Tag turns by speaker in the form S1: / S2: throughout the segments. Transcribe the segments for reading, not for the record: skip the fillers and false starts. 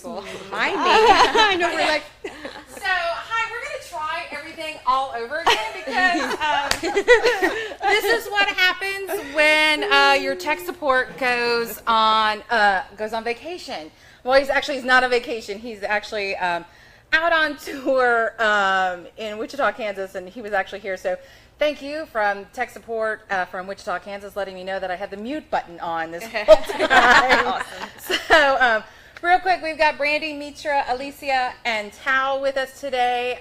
S1: people.
S2: Mind me. I know, we're like...
S3: So, hi, we're going to try everything all over again because this is what happens when your tech support goes on vacation. Well, he's not on vacation. He's actually out on tour in Wichita, Kansas, and he was actually here. So thank you from tech support from Wichita, Kansas, letting me know that I had the mute button on this whole time. Awesome. So real quick, we've got Brandy, Mitra, Alicia, and Tao with us today.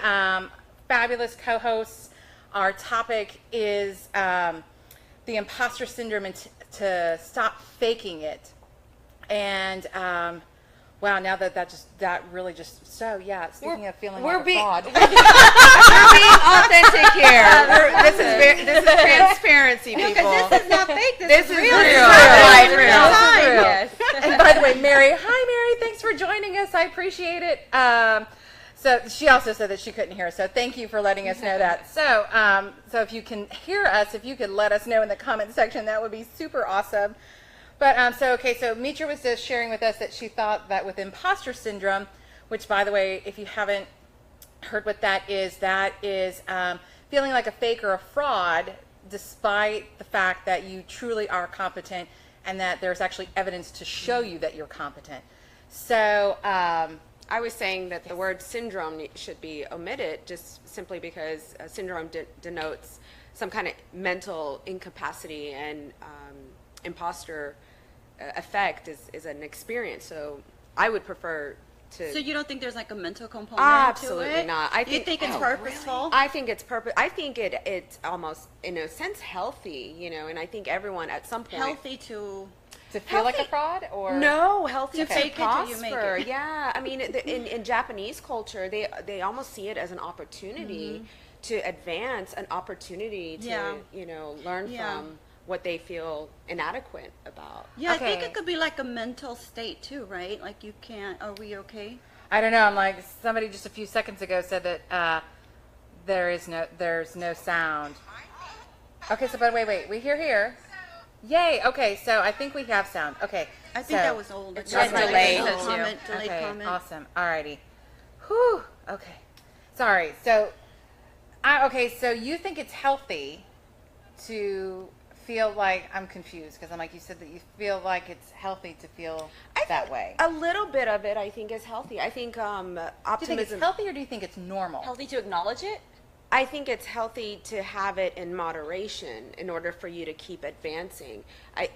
S3: Fabulous co-hosts. Our topic is the imposter syndrome and to stop faking it. And wow, now that really just speaking of feeling like a fraud.
S2: We're being authentic here. This is transparency, people.
S1: Because this is not fake. This is real.
S2: This is real.
S3: Yes. And by the way, Mary, hi Mary, thanks for joining us. I appreciate it. So she also said that she couldn't hear us, so thank you for letting us know that. So if you can hear us, if you could let us know in the comment section, that would be super awesome. But so Mitra was just sharing with us that she thought that with imposter syndrome, which by the way, if you haven't heard what that is feeling like a fake or a fraud, despite the fact that you truly are competent and that there's actually evidence to show you that you're competent. So
S1: I was saying that the word syndrome should be omitted just simply because syndrome denotes some kind of mental incapacity, and imposter effect is an experience. So I would prefer to...
S4: So you don't think there's like a mental component
S1: Absolutely
S4: to it?
S1: not.
S4: You think it's purposeful?
S1: Really? I think it's I think it's almost, in a sense, healthy, and I think everyone at some point...
S4: Healthy to
S3: feel like a fraud, or
S1: no, healthy
S4: to fake it till you
S1: prosper.
S4: make it.
S1: Yeah, I mean, in Japanese culture, they almost see it as an opportunity to advance, an opportunity to learn from what they feel inadequate about.
S4: Yeah, I think it could be like a mental state too, right? Like you can't. Are we okay?
S3: I don't know. I'm like, somebody just a few seconds ago said that there's no sound. Okay, so but wait, we hear here. Yay. Okay, so I think we have sound. Okay,
S4: I think that was old.
S1: It's just delayed.
S4: Delayed
S3: okay,
S4: comment.
S3: awesome. Alrighty. Whew. Okay. Sorry. So, so you think it's healthy to feel like, I'm confused because I'm like, you said that you feel like it's healthy to feel that way.
S1: A little bit of it, I think, is healthy. I think optimism.
S3: Do you think it's healthy, or do you think it's normal?
S2: Healthy to acknowledge it?
S1: I think it's healthy to have it in moderation in order for you to keep advancing. I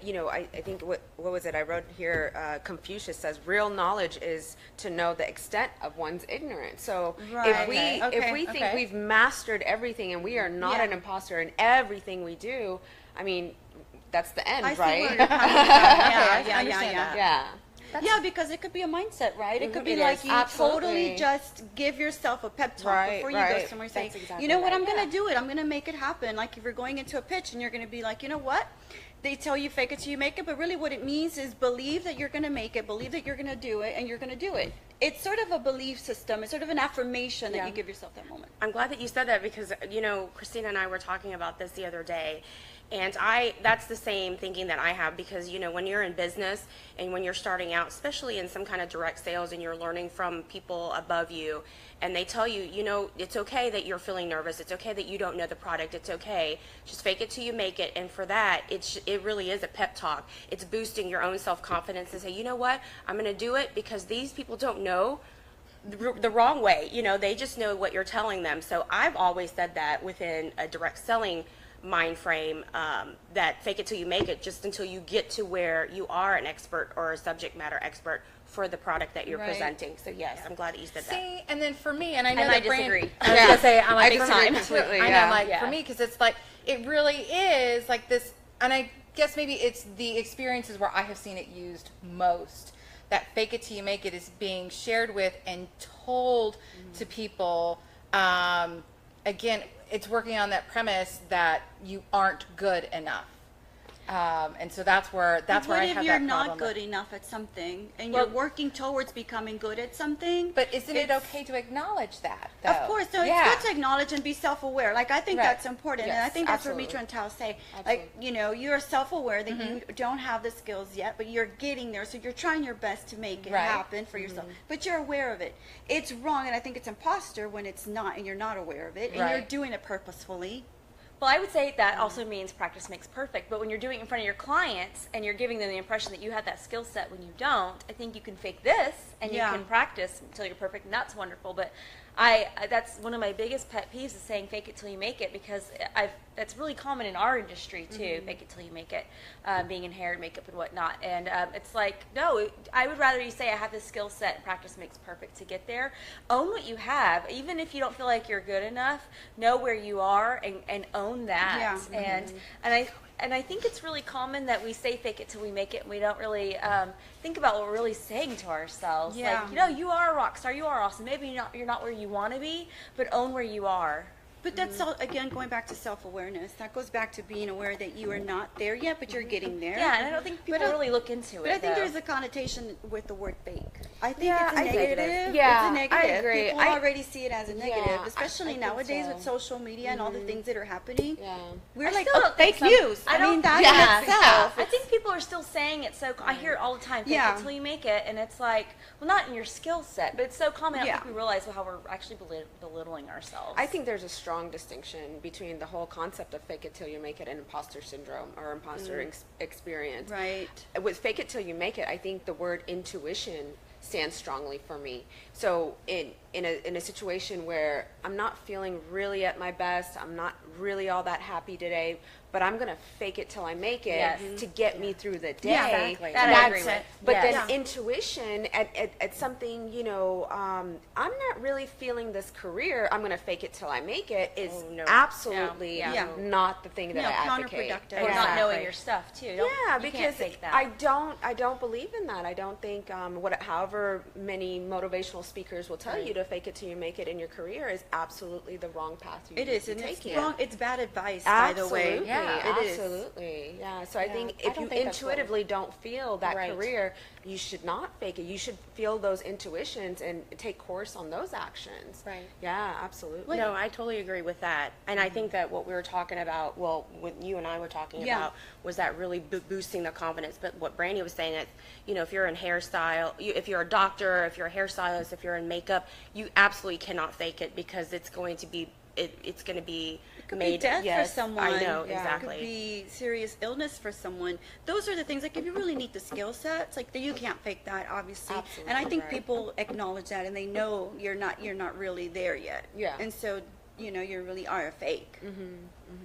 S1: think what was it I wrote here? Confucius says real knowledge is to know the extent of one's ignorance. So if we think we've mastered everything and we are not an imposter in everything we do, I mean, that's the end,
S4: I see
S1: right?
S4: where you're coming from.
S1: Yeah.
S4: Yeah, because it could be a mindset, right? It could be
S1: It
S4: like
S1: is.
S4: you
S1: Absolutely.
S4: totally just give yourself a pep talk before you go somewhere, saying,
S1: exactly
S4: you know what,
S1: right.
S4: I'm going to do it. I'm going to make it happen. Like if you're going into a pitch and you're going to be like, you know what? They tell you fake it till you make it, but really what it means is believe that you're going to make it, believe that you're going to do it, and you're going to do it. It's sort of a belief system. It's sort of an affirmation that you give yourself that moment.
S5: I'm glad that you said that because, Christina and I were talking about this the other day. And that's the same thinking that I have because, when you're in business and when you're starting out, especially in some kind of direct sales and you're learning from people above you and they tell you, it's okay that you're feeling nervous. It's okay that you don't know the product. It's okay. Just fake it till you make it. And for that, it really is a pep talk. It's boosting your own self-confidence and say, you know what, I'm going to do it because these people don't know the wrong way. They just know what you're telling them. So I've always said that within a direct selling mind frame, that fake it till you make it, just until you get to where you are an expert or a subject matter expert for the product that you're presenting. So yes, I'm glad that you said that.
S3: See, and then for me, and I know
S2: And
S3: that
S2: I disagree.
S3: I was gonna say, I'm like,
S2: Big time. Completely,
S3: I know,
S2: yeah.
S3: like for me, because it's like it really is like this, and I guess maybe it's the experiences where I have seen it used most. That fake it till you make it is being shared with and told to people. Again, it's working on that premise that you aren't good enough. And so that's where I
S4: What
S3: have
S4: if
S3: that
S4: you're
S3: problem.
S4: not good enough at something and
S3: Well-
S4: you're working towards becoming good at something?
S3: But isn't it
S4: It's-
S3: okay to acknowledge that, though?
S4: Of course, so
S3: Yeah.
S4: it's good to acknowledge and be self-aware. Like, I think
S3: Right.
S4: that's important, and I
S1: Yes,
S4: think that's
S1: absolutely.
S4: what Mitra and Tao say.
S1: Absolutely.
S4: Like, you know, you're self-aware that you don't have the skills yet, but you're getting there, so you're trying your best to make it
S3: Right.
S4: happen for yourself. But you're aware of it. It's wrong, and I think it's imposter when it's not, and you're not aware of it, and you're
S3: Right.
S4: doing it purposefully.
S6: Well, I would say that also means practice makes perfect. But when you're doing it in front of your clients and you're giving them the impression that you have that skill set when you don't, I think you can fake this and
S4: Yeah.
S6: you can practice until you're perfect, and that's wonderful. But that's one of my biggest pet peeves is saying fake it till you make it, because that's really common in our industry too. Fake it till you make it, being in hair and makeup and whatnot. And it's like, no, I would rather you say I have this skill set and practice makes perfect to get there. Own what you have, even if you don't feel like you're good enough. Know where you are and own that.
S4: Yeah.
S6: And I think it's really common that we say fake it till we make it, and we don't really think about what we're really saying to ourselves.
S4: Yeah.
S6: Like, you know, you are a rock star, you are awesome. Maybe you're not where you want to be, but own where you are.
S4: But that's all, again, going back to self-awareness. That goes back to being aware that you are not there yet, but you're getting there.
S6: Yeah, and I don't think people
S4: But,
S6: really look into it.
S4: But I think
S6: though.
S4: there's a connotation with the word fake. I think
S1: Yeah,
S4: it's a
S1: I think it is.
S4: negative.
S1: Yeah,
S4: it's a
S1: I
S4: negative.
S1: agree.
S4: People already see it as a negative,
S1: Yeah,
S4: especially
S1: I think
S4: nowadays
S1: so.
S4: with social media and all the things that are happening.
S1: Yeah.
S4: We're
S6: I
S4: like,
S6: still
S4: oh,
S6: don't think
S4: fake
S6: some-
S4: news.
S6: I
S4: I mean,
S6: don't-
S4: that
S6: yeah.
S4: in itself.
S6: I think people are still saying it, so I hear it all the time. Fake
S4: Yeah.
S6: it till you make it, and it's like, well, not in your skill set, but it's so common. I don't
S4: Yeah.
S6: think we realize how we're actually belittling ourselves.
S1: I think there's a strong distinction between the whole concept of fake it till you make it and imposter syndrome or imposter experience.
S4: Right.
S1: With fake it till you make it, I think the word intuition stands strongly for me. So in a situation where I'm not feeling really at my best, I'm not really all that happy today, but I'm gonna fake it till I make it
S6: Yes.
S1: to get me through the day.
S4: Yeah,
S3: exactly.
S6: That I
S1: That's
S6: agree with.
S1: it. But
S6: Yes.
S1: then
S6: Yeah.
S1: intuition at something, you know, I'm not really feeling this career, I'm going to fake it till I make it is
S5: Oh, no.
S1: absolutely
S6: Yeah.
S4: Yeah.
S1: not the thing that
S4: No,
S1: I advocate.
S4: counterproductive.
S6: Or not
S1: Exactly.
S6: knowing your stuff too. Don't,
S1: Yeah,
S6: you
S1: because
S6: can't fake that.
S1: I don't believe in that. I don't think however many motivational speakers will tell you to fake it till you make it in your career is absolutely the wrong path you
S4: It
S1: need
S4: is,
S1: to
S4: and
S1: take
S4: it's
S1: it.
S4: wrong. It's bad advice, by the way.
S1: Absolutely,
S3: Yeah,
S4: it is.
S1: absolutely. Yeah. So I think
S3: I
S1: if
S3: don't
S1: you
S3: think that's
S1: intuitively don't feel that
S3: Right.
S1: career, you should not fake it. You should feel those intuitions and take course on those actions.
S3: Right.
S1: Yeah, absolutely.
S5: No, I totally agree with that. And I think that what we were talking about, well, what you and I were talking
S4: Yeah.
S5: about, was that really boosting the confidence. But what Brandy was saying is, you know, if you're in hairstyle, if you're a doctor, if you're a hairstylist, if you're in makeup, you absolutely cannot fake it because it's going to be, it's going to be
S4: Could
S5: made.
S4: be death
S5: yes,
S4: for someone.
S5: I know,
S1: Yeah.
S5: exactly.
S4: It could be serious illness for someone. Those are the things, like, if you really need the skill sets, like, you can't fake that, obviously.
S1: Absolutely,
S4: And I think
S1: right.
S4: people acknowledge that, and they know you're not really there yet.
S1: Yeah.
S4: And so, you know, you really are a fake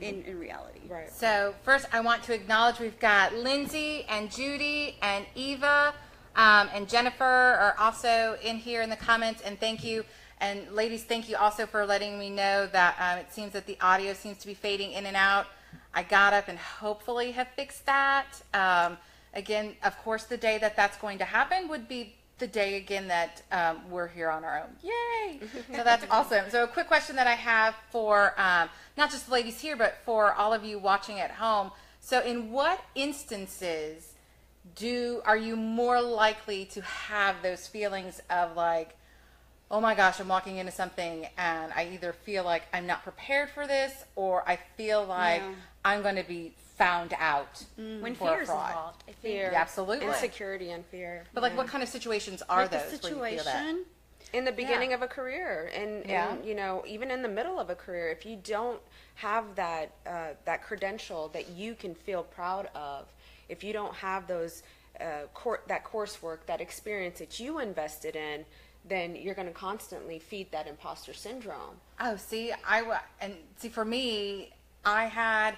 S4: in reality.
S1: Right.
S3: So first, I want to acknowledge we've got Lindsay and Judy and Eva and Jennifer are also in here in the comments, and thank you. And ladies, thank you also for letting me know that it seems that the audio seems to be fading in and out. I got up and hopefully have fixed that. Again, of course, the day that that's going to happen would be the day again that we're here on our own. Yay! So that's awesome. So a quick question that I have for not just the ladies here, but for all of you watching at home. So in what instances are you more likely to have those feelings of like, oh my gosh, I'm walking into something and I either feel like I'm not prepared for this, or I feel like
S4: Yeah.
S3: I'm going to be found out
S6: when
S3: for a
S6: fear is
S3: fraud.
S6: involved, I think.
S1: Fear.
S3: Yeah, absolutely.
S1: Insecurity and fear.
S3: But like, what kind of situations are
S4: Like
S3: those
S4: the
S3: where you feel that?
S4: situation.
S1: In the beginning of a career, and
S3: Yeah.
S1: you know, even in the middle of a career, if you don't have that that credential that you can feel proud of, if you don't have those that coursework, that experience that you invested in, then you're going to constantly feed that imposter syndrome.
S3: Oh, see, for me, I had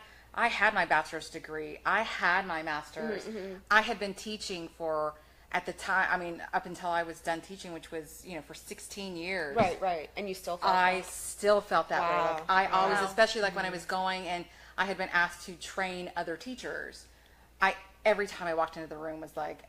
S3: my bachelor's degree. I had my master's. I had been teaching for, at the time, I mean, up until I was done teaching, which was, you know, for 16 years.
S1: Right. And you still felt
S3: I
S1: that.
S3: still felt that way.
S1: Wow.
S3: Like I always,
S6: Wow.
S3: especially like when I was going and I had been asked to train other teachers, every time I walked into the room was like,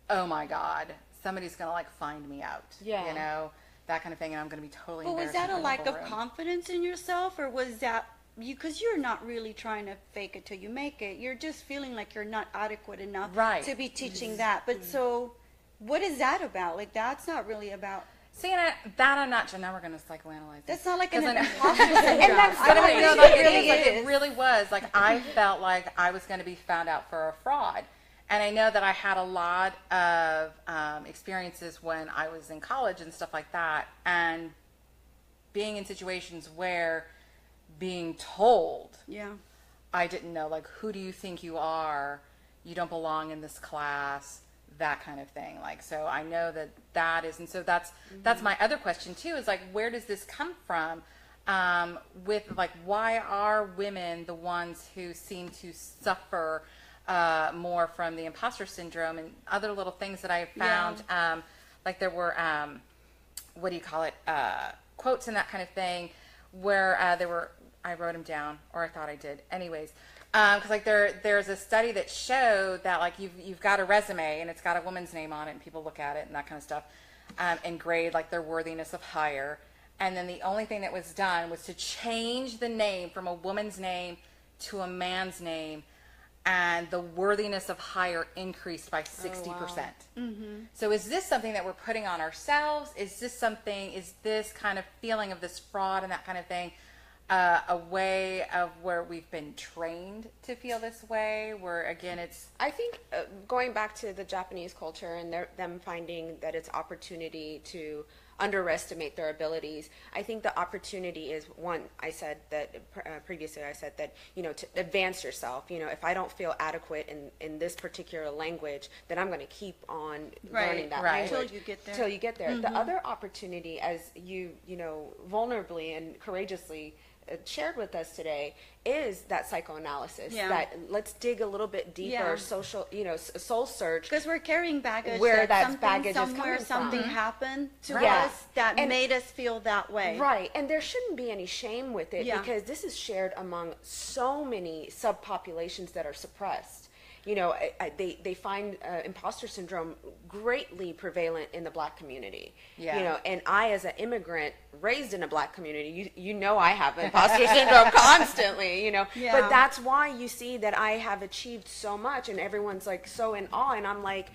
S3: oh my God, somebody's gonna like find me out.
S1: Yeah.
S3: You know, that kind of thing, and I'm gonna be totally
S4: But was
S3: embarrassed
S4: that
S3: in
S4: a
S3: front
S4: lack
S3: the
S4: of
S3: whole room.
S4: confidence in yourself, or was that because you're not really trying to fake it till you make it. You're just feeling like you're not adequate enough
S2: Right.
S4: to be teaching that. But so, what is that about? Like, that's not really about.
S2: See, and that I'm not sure. Now we're going to psychoanalyze it.
S4: That's not like an
S2: 'Cause I know-
S4: imposter syndrome.
S2: And that's
S4: I
S2: but
S4: don't
S2: I mean,
S4: think
S2: like,
S4: it really
S2: like,
S4: is.
S2: it really was. Like, I felt like I was going to be found out for a fraud. And I know that I had a lot of experiences when I was in college and stuff like that. And being in situations where being told,
S4: Yeah.
S2: I didn't know, like, who do you think you are? You don't belong in this class, that kind of thing. Like, so I know that is, and so that's my other question too, is like, where does this come from? With like, why are women the ones who seem to suffer more from the imposter syndrome and other little things that I have found? Like there were, what do you call it? Quotes and that kind of thing, where there were, I wrote them down, or I thought I did. Anyways, because like there's a study that showed that like you've got a resume and it's got a woman's name on it and people look at it and that kind of stuff, and grade like their worthiness of hire. And then the only thing that was done was to change the name from a woman's name to a man's name, and the worthiness of hire increased by 60%. So is this something that we're putting on ourselves? Is this kind of feeling of this fraud and that kind of thing a way of where we've been trained to feel this way, where again it's...
S1: I think going back to the Japanese culture and them finding that it's opportunity to underestimate their abilities, I think the opportunity is one. I said that previously. I said that, you know, to advance yourself. You know, if I don't feel adequate in this particular language, then I'm going to keep on learning that language
S4: Until you get there.
S1: Till you get there. The other opportunity, as you know, vulnerably and courageously shared with us today, is that psychoanalysis.
S4: Yeah.
S1: That let's dig a little bit deeper,
S4: Yeah.
S1: social, you know, soul search.
S4: Because we're carrying baggage.
S1: Where that
S4: something
S1: baggage is
S4: somewhere,
S1: coming from.
S4: something happened to
S1: Yeah.
S4: us that
S1: And-
S4: made us feel that way.
S1: Right, and there shouldn't be any shame with it,
S4: Yeah.
S1: because this is shared among so many subpopulations that are suppressed. You know, they find imposter syndrome greatly prevalent in the Black community.
S2: Yeah.
S1: You know, and I, as an immigrant raised in a Black community, you know, I have imposter syndrome constantly. You know,
S4: Yeah.
S1: but that's why you see that I have achieved so much, and everyone's like so in awe, and I'm like,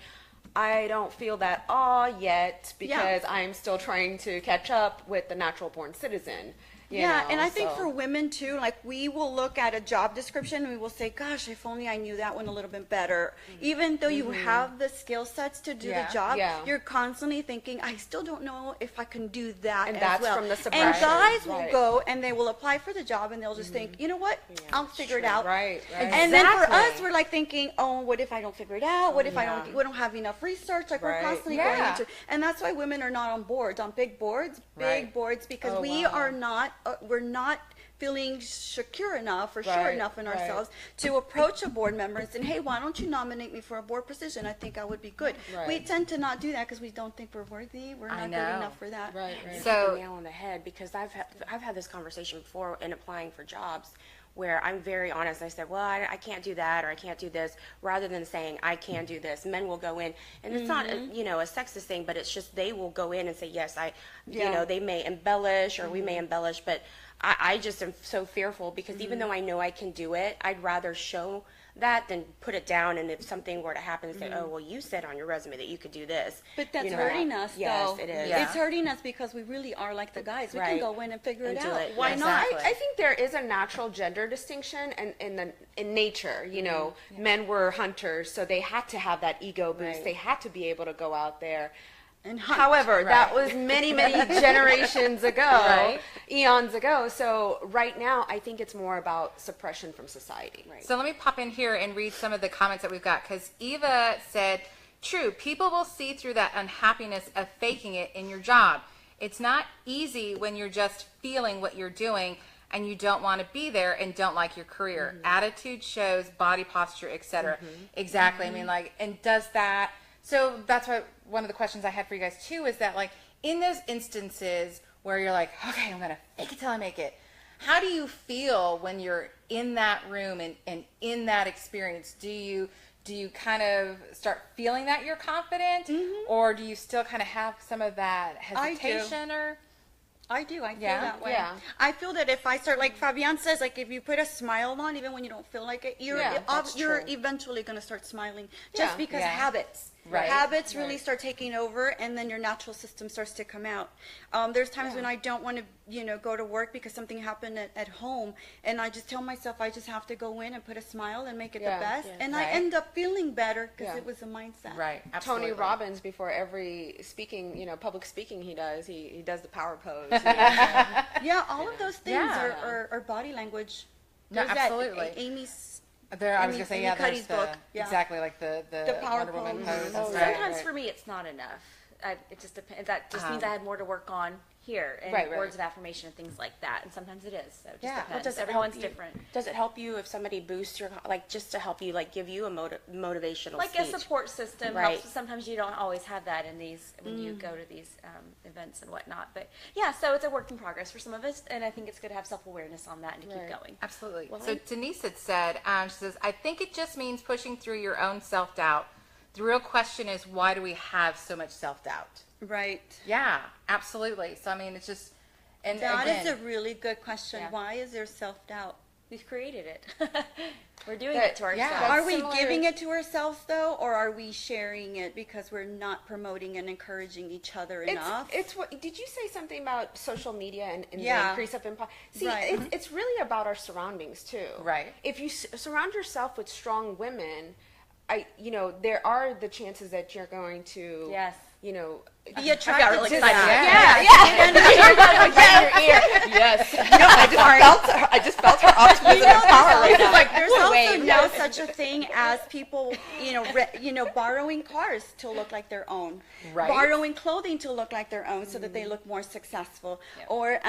S1: I don't feel that awe yet because I'm still trying to catch up with the natural born citizen. You know,
S4: And I think
S1: so-
S4: for women too, like we will look at a job description and we will say, gosh, if only I knew that one a little bit better. Even though you have the skill sets to do
S2: Yeah.
S4: the job,
S1: Yeah.
S4: you're constantly thinking, I still don't know if I can do that
S1: And
S4: as
S1: that's
S4: well.
S1: from the
S4: And
S1: suppression,
S4: guys will
S1: right.
S4: go and they will apply for the job and they'll just think, you know what, I'll figure it out.
S1: Right, right.
S4: And then for us,
S1: Exactly.
S4: we're like thinking, oh, what if I don't figure it out? What if we don't have enough research? Like we're
S1: Right.
S4: constantly
S2: Yeah.
S4: going into, and that's why women are not on boards, on big boards,
S2: Right.
S4: because
S1: Oh,
S4: we
S1: wow.
S4: are not, we're not feeling secure enough or sure
S1: Right,
S4: enough in
S1: right.
S4: ourselves to approach a board member and say, hey, why don't you nominate me for a board position? I think I would be good.
S1: Right.
S4: We tend to not do that because we don't think we're worthy. We're
S2: I
S4: not
S2: know.
S4: good enough for that.
S1: Right, right.
S5: You hit
S2: So-
S5: the nail on the head, because I've had this conversation before in applying for jobs, where I'm very honest. I said, well, I can't do that, or I can't do this, rather than saying I can do this. Men will go in, and it's not you know, a sexist thing, but it's just they will go in and say, yes, you know, they may embellish, or we may embellish, but I just am so fearful, because even though I know I can do it, I'd rather show that than put it down. And if something were to happen, say, oh, well, you said on your resume that you could do this.
S4: But that's
S5: You know,
S4: hurting us,
S5: yes,
S4: though.
S5: it is.
S2: Yeah.
S4: It's hurting us because we really are like the guys. We can
S5: Right.
S4: go in and figure
S5: And
S4: it
S5: do
S4: out.
S5: it.
S4: Why
S5: Yes.
S4: not?
S2: Exactly.
S1: I think there is a natural gender distinction in nature. You know, men were hunters, so they had to have that ego boost.
S5: Right.
S1: They had to be able to go out there.
S4: And hunt.
S1: However, that was many, many generations ago,
S2: Right.
S1: eons ago. So right now, I think it's more about suppression from society. Right.
S2: So let me pop in here and read some of the comments that we've got, because Eva said, true, people will see through that unhappiness of faking it in your job. It's not easy when you're just feeling what you're doing and you don't want to be there and don't like your career. Attitude shows, body posture, etc. Exactly. I mean, like, and does that... So that's what one of the questions I had for you guys too, is that like in those instances where you're like, okay, I'm going to fake it till I make it. How do you feel when you're in that room and in that experience? Do you kind of start feeling that you're confident, or do you still kind of have some of that
S4: I do.
S2: hesitation? Or
S4: I do. I feel
S2: Yeah?
S4: that way.
S1: Yeah.
S4: I feel that if I start, like Fabian says, like if you put a smile on, even when you don't feel like it, you're
S1: that's
S4: you're
S1: true.
S4: eventually going to start smiling.
S1: Yeah.
S4: Just because
S2: Yeah.
S4: habits,
S2: Right.
S4: habits really start taking over, and then your natural system starts to come out. There's times when I don't want to, go to work because something happened at home, and I just tell myself I just have to go in and put a smile and make it
S1: Yeah.
S4: the best, and I
S2: Right.
S4: end up feeling better because
S1: Yeah.
S4: it was a mindset.
S2: Right. Absolutely.
S1: Tony Robbins, before every speaking, public speaking he does, he does the power pose.
S4: Yeah, all of those things
S2: Yeah.
S4: are body language.
S2: No,
S4: There's
S2: absolutely.
S4: That, Amy's.
S2: There, I was
S4: Amy-
S2: gonna say,
S4: Amy
S2: yeah,
S4: Cuddy's
S2: there's the,
S4: book, yeah.
S2: exactly like the
S4: power
S2: Wonder Woman
S4: pose.
S2: pose.
S6: Well,
S2: Right.
S6: sometimes for me, it's not enough. It just depends. That just means I had more to work on here and
S1: Right, right.
S6: words of affirmation and things like that. And sometimes it is. So it just
S5: Yeah. Well,
S6: depends.
S5: does it help
S6: Everyone's
S5: you-
S6: different.
S5: Does it help you if somebody boosts your, like, just to help you, like, give you a motivational
S6: Like
S5: speech?
S6: a support system
S5: Right.
S6: helps. Sometimes you don't always have that in these when you go to these events and whatnot. But yeah, so it's a work in progress for some of us, and I think it's good to have self-awareness on that and to keep going.
S2: Absolutely.
S5: Well,
S2: So Denise had said, she says, I think it just means pushing through your own self-doubt. The real question is, why do we have so much self-doubt?
S4: Right.
S2: Yeah, absolutely. So, I mean, it's just, and
S4: That
S2: again,
S4: is a really good question.
S6: Yeah.
S4: Why is there self-doubt?
S6: We've created it. We're doing
S1: That-
S6: it to
S2: yeah.
S6: ourselves.
S4: Are we
S1: similar-
S4: giving it to ourselves, though, or are we sharing it because we're not promoting and encouraging each other enough?
S1: It's what did you say something about social media and the
S4: Yeah.
S1: increase of imposter? See,
S4: Right.
S1: it's really about our surroundings too.
S2: Right.
S1: If you surround yourself with strong women, there are the chances that you're going to,
S6: Yes.
S4: Be attracted
S6: really
S4: to
S6: excited.
S4: that.
S1: Yes. I just felt her optimism and power right now.
S4: Like there's also
S6: wave.
S4: now such a thing as people, borrowing cars to look like their own,
S2: Right.
S4: borrowing clothing to look like their own, so that they look more successful, or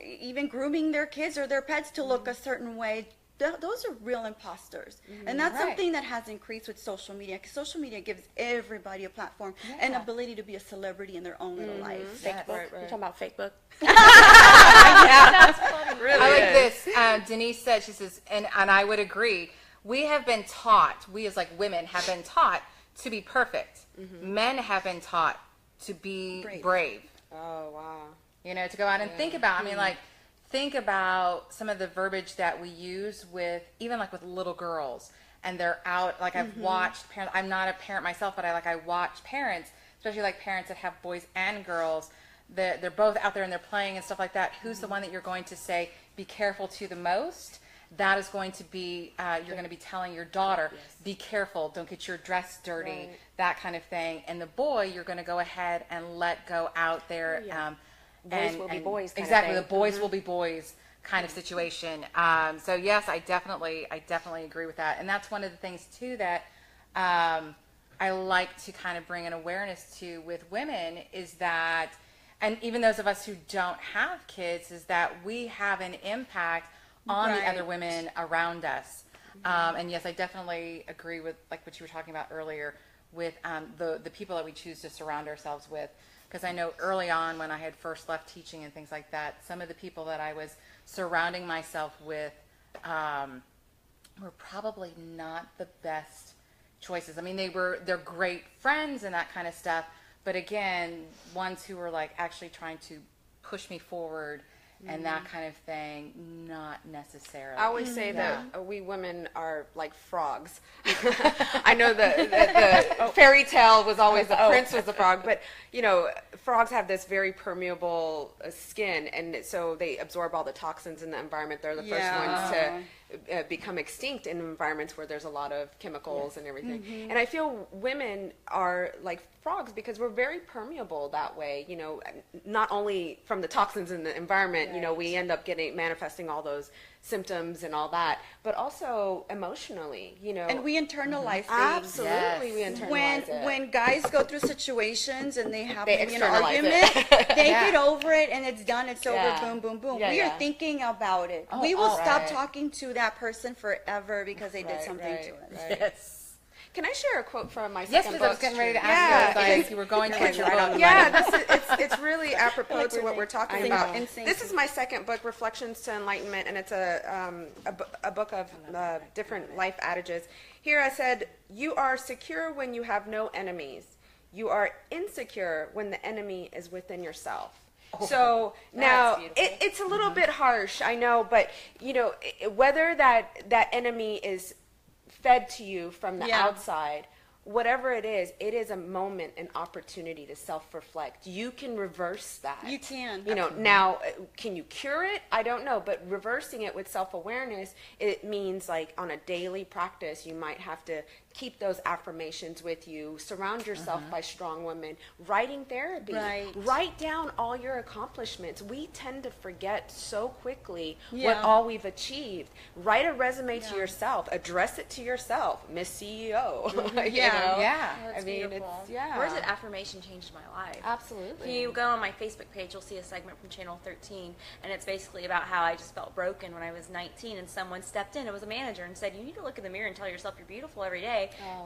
S4: even grooming their kids or their pets to look a certain way. Those are real imposters, and that's
S2: Right.
S4: something that has increased with social media. Because social media gives everybody a platform and ability to be a celebrity in their own little life.
S2: Yes.
S5: Book? You talking about fake book?
S1: Really
S2: I like
S1: is.
S2: this. Denise said, she says, and I would agree, we have been taught, we as like women have been taught to be perfect. Men have been taught to be brave.
S1: Oh wow.
S2: To go out and think about, think about some of the verbiage that we use with, even like with little girls, and they're out, like I've watched parents, I'm not a parent myself, but I watch parents, especially like parents that have boys and girls, they're both out there and they're playing and stuff like that. Who's the one that you're going to say, be careful to the most? That is going to be, you're going to be telling your daughter, be careful, don't get your dress dirty, that kind of thing. And the boy, you're going to go ahead and let go out there.
S5: Boys will be boys kind of
S2: Exactly,
S5: thing.
S2: the boys will be boys kind of situation. So yes, I definitely agree with that. And that's one of the things too that I like to kind of bring an awareness to with women is that, and even those of us who don't have kids, is that we have an impact on the other women around us. And yes, I definitely agree with like what you were talking about earlier with the people that we choose to surround ourselves with. Because I know early on when I had first left teaching and things like that, some of the people that I was surrounding myself with were probably not the best choices. I mean, they're great friends and that kind of stuff. But again, ones who were like actually trying to push me forward and that kind of thing, not necessarily.
S1: I always say that we women are like frogs. I know the fairy tale was always the prince was the frog, but frogs have this very permeable skin, and so they absorb all the toxins in the environment. They're the first ones to become extinct in environments where there's a lot of chemicals and everything. And I feel women are like frogs because we're very permeable that way. Not only from the toxins in the environment, we end up manifesting all those symptoms and all that, but also emotionally,
S4: And we internalize things.
S1: Absolutely, we internalize it.
S4: When guys go through situations and they have
S1: They
S4: maybe an
S1: externalize
S4: argument,
S1: it.
S4: they get over it and it's done. It's over.
S1: Yeah.
S4: Boom, boom, boom.
S1: Yeah,
S4: We are
S1: yeah.
S4: thinking about it.
S2: Oh,
S4: we will stop
S1: right.
S4: talking to that person forever because they did
S1: Right,
S4: something
S1: right,
S4: to us.
S1: right.
S2: Yes.
S1: Can I share a quote from my
S2: Yes,
S1: second
S2: because
S1: book?
S2: I was getting ready to
S1: Yeah,
S2: ask you
S1: it's-
S2: if you were going towards your book.
S1: Yeah, it's really apropos to what we're talking
S4: I know.
S1: about.
S4: Insane.
S1: This is my second book, Reflections to Enlightenment, and it's a book of different life adages. Here I said, you are secure when you have no enemies. You are insecure when the enemy is within yourself. So now
S2: beautiful.
S1: it's a little bit harsh, I know, but you know, whether that enemy is fed to you from the outside, whatever it is a moment, an opportunity to self-reflect. You can reverse that.
S4: You can.
S1: You know, now, can you cure it? I don't know, but reversing it with self-awareness, it means like on a daily practice, you might have to keep those affirmations with you, surround yourself by strong women, writing therapy, write down all your accomplishments. We tend to forget so quickly what all we've achieved. Write a resume to yourself, address it to yourself, Miss CEO. You know?
S6: That's
S1: I mean,
S6: beautiful.
S1: it's,
S6: Words of affirmation changed my life.
S1: Absolutely.
S6: If you go on my Facebook page, you'll see a segment from Channel 13, and it's basically about how I just felt broken when I was 19, and someone stepped in, it was a manager, and said, you need to look in the mirror and tell yourself you're beautiful every day.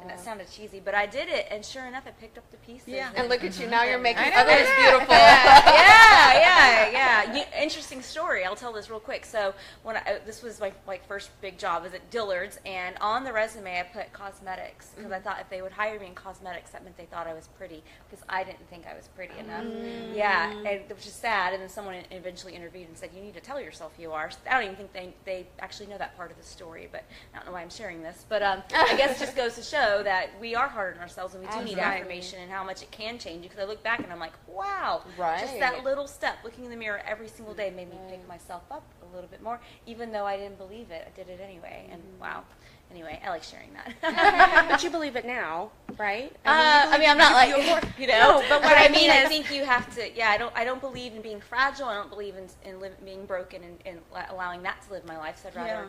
S6: And that sounded cheesy, but I did it, and sure enough, I picked up the pieces.
S4: Yeah.
S1: And look at you, now you're making
S2: I know,
S1: others
S2: yeah.
S1: beautiful.
S6: Interesting story. I'll tell this real quick. So when this was my first big job, was at Dillard's, and on the resume I put cosmetics because I thought if they would hire me in cosmetics, that meant they thought I was pretty because I didn't think I was pretty enough. Yeah, and which is sad. And then someone eventually intervened and said, "You need to tell yourself you are." So I don't even think they actually know that part of the story, but I don't know why I'm sharing this. But I guess it just goes to show that we are hard on ourselves and we do need affirmation and how much it can change you. Because I look back and I'm like, wow, just that little step, looking in the mirror every single day made me pick myself up a little bit more, even though I didn't believe it. I did it anyway, and wow. Anyway, I like sharing that.
S5: But you believe it now, right?
S6: I mean, I'm not like, you know.
S5: No, but what I mean
S6: I
S5: is,
S6: think you have to. Yeah, I don't believe in being fragile. I don't believe in being broken and allowing that to live my life. So I'd rather,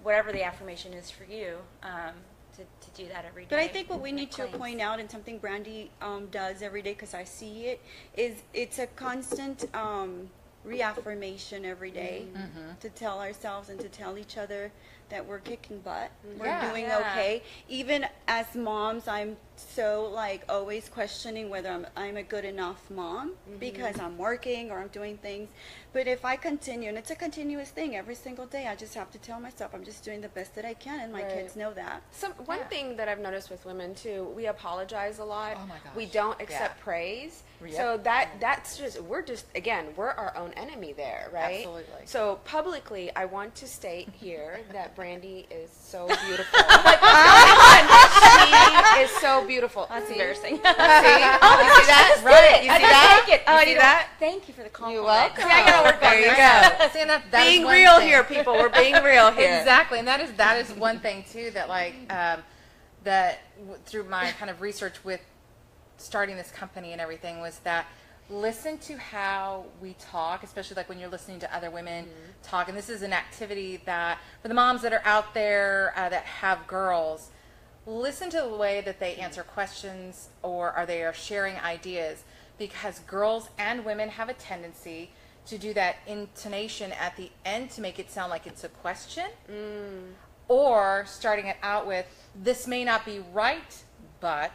S6: whatever the affirmation is for you, to do that every day.
S4: But I think what we need to point out, and something Brandy does every day, because I see it, is it's a constant reaffirmation every day to tell ourselves and to tell each other that we're kicking butt, we're doing okay. Even as moms, I'm so like always questioning whether I'm a good enough mom because I'm working or I'm doing things. But if I continue, and it's a continuous thing every single day, I just have to tell myself I'm just doing the best that I can, and my kids know that.
S1: One thing that I've noticed with women too, we apologize a lot.
S2: Oh my gosh.
S1: We don't accept praise. So that's just we're our own enemy there, right?
S2: Absolutely.
S1: So publicly, I want to state here that Brandy is so beautiful. She is so beautiful.
S6: That's embarrassing.
S1: See? Oh, you see that? Right? You see that?
S6: Take it.
S1: You see that?
S6: Thank you for the compliment.
S1: You're welcome.
S6: See, I gotta work on
S1: There you
S6: this.
S1: go.
S2: See, and that
S1: Being
S2: is one
S1: real
S2: thing.
S1: here, people. We're being real here.
S2: Exactly, and that is one thing too that through my kind of research with starting this company and everything was that listen to how we talk, especially like when you're listening to other women talk. And this is an activity that for the moms that are out there that have girls, listen to the way that they answer questions or they are sharing ideas, because girls and women have a tendency to do that intonation at the end to make it sound like it's a question, or starting it out with, this may not be right, but,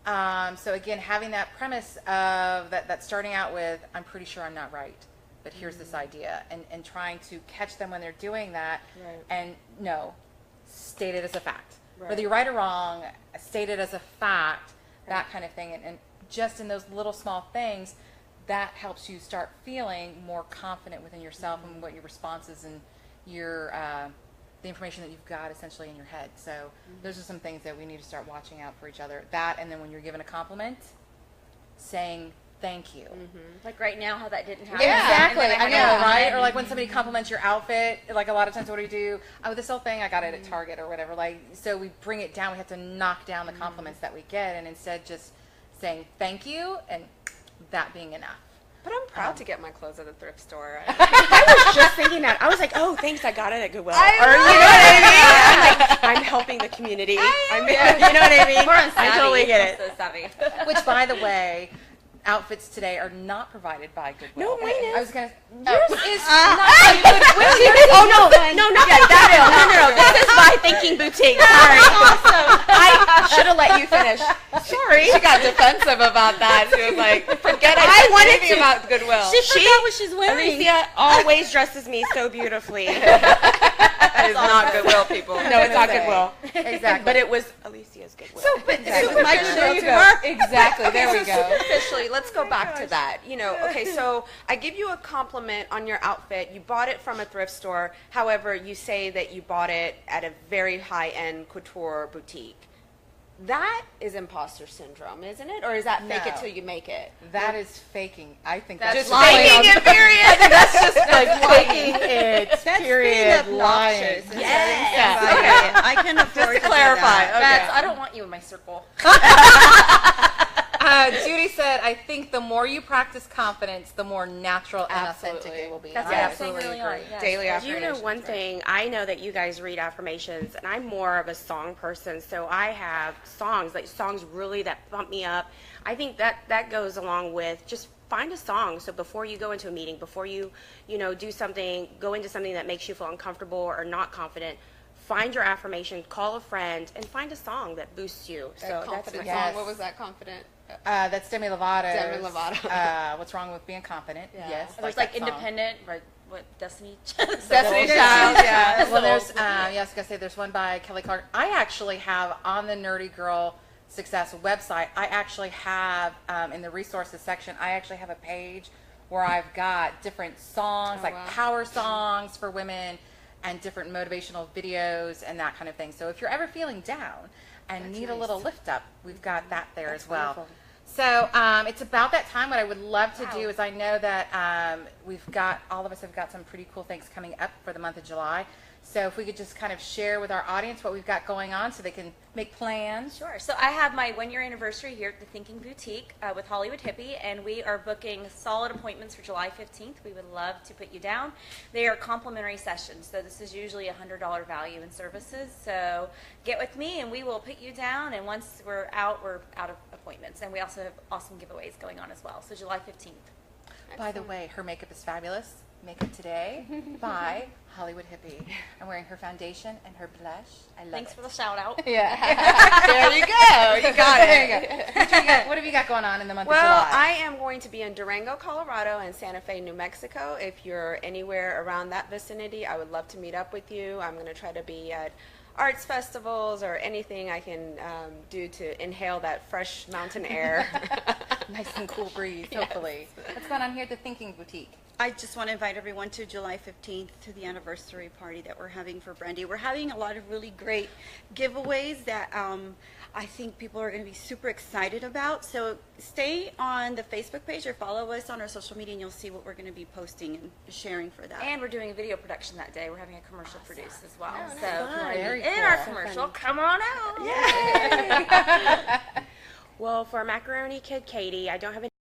S2: so again, having that premise of that starting out with, I'm pretty sure I'm not right, but here's this idea, and trying to catch them when they're doing that, and no, state it as a fact. Whether you're right or wrong, state it as a fact, that kind of thing, and just in those little small things, that helps you start feeling more confident within yourself and what your responses and your the information that you've got essentially in your head. So those are some things that we need to start watching out for each other. That, and then when you're given a compliment, saying thank you.
S6: Like right now, how that didn't happen.
S2: Exactly,
S6: And then
S2: I know,
S6: had
S2: right?
S6: it.
S2: Or like when somebody compliments your outfit, like a lot of times what do? Oh, this whole thing, I got it at Target or whatever. Like, so we bring it down. We have to knock down the compliments that we get, and instead just saying thank you and that being enough.
S1: But I'm proud to get my clothes at the thrift store.
S5: I was just thinking that. I was like, oh, thanks, I got it at Goodwill.
S1: I
S5: Or, you know what I mean? I'm like, I'm helping the community. You know what I mean? I totally get it.
S6: So savvy.
S2: Which, by the way, outfits today are not provided by Goodwill.
S5: No, mine is.
S2: I was gonna.
S5: Yours
S2: is not by Goodwill.
S5: Oh, no, not that. No. This is my thinking boutique. Sorry. I should have let you finish. Sorry.
S1: She got defensive about that. She was like, forget it.
S5: I wanted to.
S1: about Goodwill.
S4: She forgot what she's wearing.
S5: Alicia always dresses me so beautifully.
S1: That is not Goodwill, people.
S3: No, it's not Goodwill.
S2: Exactly.
S1: But it was Alicia's Goodwill.
S2: Exactly.
S4: My
S2: There you
S4: Goodwill
S2: go.
S4: to
S2: Exactly. There we go.
S1: Superficially, let's go back to that. You know, okay, so I give you a compliment on your outfit. You bought it from a thrift store. However, you say that you bought it at a very high-end couture boutique. That is imposter syndrome, isn't it? Or is that fake it
S2: No.
S1: till you make it?
S2: That is faking. I think
S6: That's
S2: that's
S1: Just
S6: lying.
S1: faking it, period.
S2: That's just like faking it.
S4: That's
S2: period.
S4: being
S2: Lying.
S4: obnoxious. and
S1: Yes.
S4: letting somebody-
S1: Okay.
S4: I can afford
S1: to
S4: do
S1: clarify,
S4: that.
S1: okay.
S6: That's, I don't want you in my circle.
S2: Judy said, I think the more you practice confidence, the more natural and authentic
S1: Absolutely.
S2: it will be.
S6: That's
S2: I
S6: what I'm
S2: absolutely
S6: saying early
S2: agree.
S6: on. Yes.
S1: Daily
S5: Do you
S1: affirmations.
S5: know one thing? I know that you guys read affirmations, and I'm more of a song person, so I have songs, like songs really that pump me up. I think that goes along with just find a song. So before you go into a meeting, before you do something, go into something that makes you feel uncomfortable or not confident, find your affirmation, call a friend, and find a song that boosts you.
S1: That
S5: So that's
S1: confident
S5: my
S1: song.
S2: Yes.
S1: What was that confident?
S2: That's Demi Lovato.
S1: Demi Lovato.
S2: What's wrong with being confident?
S1: Yeah.
S2: Yes.
S6: There's
S2: that
S6: like
S2: song.
S6: independent, right? What Destiny?
S1: Destiny's Child, yeah.
S2: Well, there's yeah, I was gonna say there's one by Kelly Clark. I actually have on the Nerdy Girl Success website. I actually have in the resources section. I actually have a page where I've got different songs, like
S1: wow.
S2: power songs for women, and different motivational videos and that kind of thing. So if you're ever feeling down and need a little lift up, we've got that there as well.
S5: wonderful.
S2: So it's about that time. What I would love to do is I know that we've got, all of us have got some pretty cool things coming up for the month of July. So if we could just kind of share with our audience what we've got going on so they can make plans.
S6: Sure. So I have my 1-year anniversary here at the Thinking Boutique with Hollywood Hippie, and we are booking solid appointments for July 15th. We would love to put you down. They are complimentary sessions, so this is usually a $100 value in services. So get with me, and we will put you down, and once we're out of appointments. And we also have awesome giveaways going on as well. So July 15th.
S2: By the way, her makeup is fabulous. Makeup today by Hollywood Hippie. I'm wearing her foundation and her blush. I love
S6: Thanks
S2: it.
S6: for the shout out.
S2: Yeah.
S1: There you go. You got
S2: There
S1: it.
S2: you go. What have you got going on in the month of
S1: Well,
S2: July?
S1: I am going to be in Durango, Colorado, and Santa Fe, New Mexico. If you're anywhere around that vicinity, I would love to meet up with you. I'm going to try to be at arts festivals or anything I can do to inhale that fresh mountain air.
S2: Nice and cool breeze, hopefully. What's going on here at the Thinking Boutique?
S4: I just want to invite everyone to July 15th to the anniversary party that we're having for Brandy. We're having a lot of really great giveaways that I think people are going to be super excited about. So stay on the Facebook page or follow us on our social media and you'll see what we're going to be posting and sharing for that.
S6: And we're doing a video production that day. We're having a commercial produced as well.
S1: Oh,
S6: So
S1: nice.
S6: if you want to
S2: Very
S6: be in
S2: cool.
S6: our commercial, come on out.
S5: Well, for Macaroni Kid Katie, I don't have any